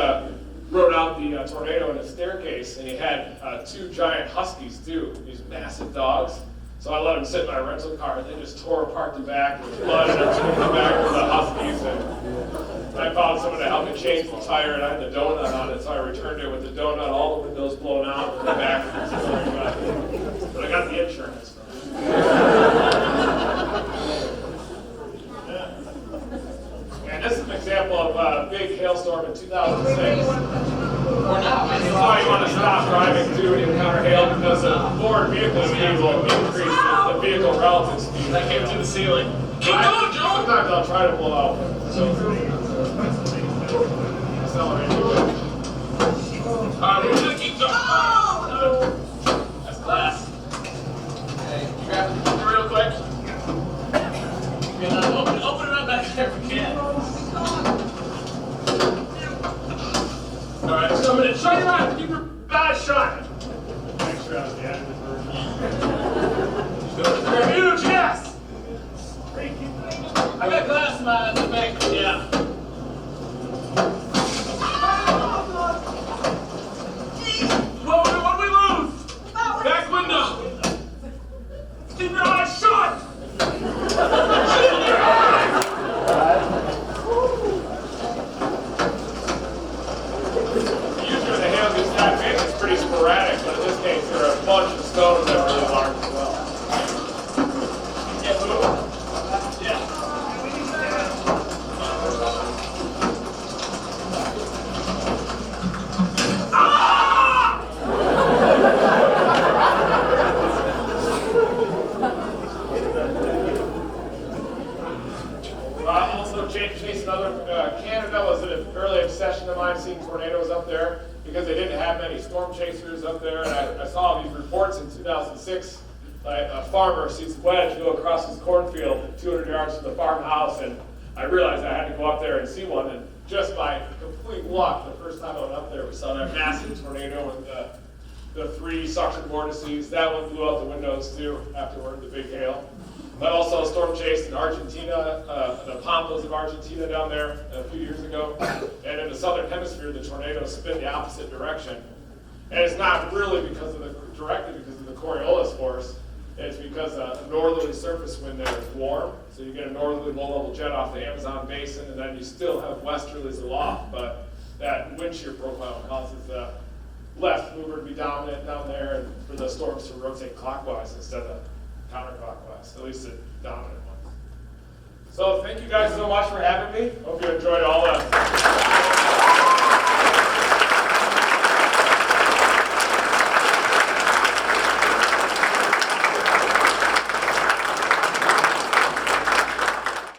rode out the tornado in a staircase, and he had two giant huskies too, these massive dogs. So I let him sit in my rental car, and they just tore apart the back with blood and everything in the back of the huskies. And I found someone to help me change the tire, and I had the donut on it, so I returned it with the donut, all the windows blown out, and the back was destroyed. But I got the insurance. And this is an example of a big hailstorm in 2006. This is why you want to stop driving to and encounter hail, because the forward vehicle speed will increase the vehicle relative speed. That came to the ceiling. Keep going, Joe! Sometimes I'll try to pull out. So, accelerate. Alright, we're gonna keep going. That's class. Okay, you grab the real quick. Open it up back there if we can. Alright, so I'm going to shut your eyes. Keep your eyes shut. Make sure I was the end of the version. Review your chest. I got glass in my back. Yeah. What did we lose? Back window. Keep your eyes shut. Usually the hail gets that big, it's pretty sporadic, but in this case there are a bunch of stones that are really large as well. Yeah, move. Yeah. Chasing Canada was an early obsession of mine, seeing tornadoes up there, because they didn't have many storm chasers up there. And I saw these reports in 2006. A farmer sees a wedge go across his cornfield 200 yards from the farmhouse, and I realized I had to go up there and see one. And just by complete luck, the first time I went up there, we saw that massive tornado with the three suction vortices. That one blew out the windows too afterward, the big hail. I also storm chased in Argentina, the Pampas of Argentina down there a few years ago. And in the southern hemisphere, the tornadoes spin the opposite direction. And it's not really directly because of the Coriolis force. It's because a northerly surface wind there is warm. So you get a northerly low-level jet off the Amazon basin, and then you still have westerlies aloft. But that wind shear profile causes the left mover to be dominant down there, and for the storms to rotate clockwise instead of counterclockwise, at least the dominant ones. So thank you guys so much for having me. Hope you enjoyed all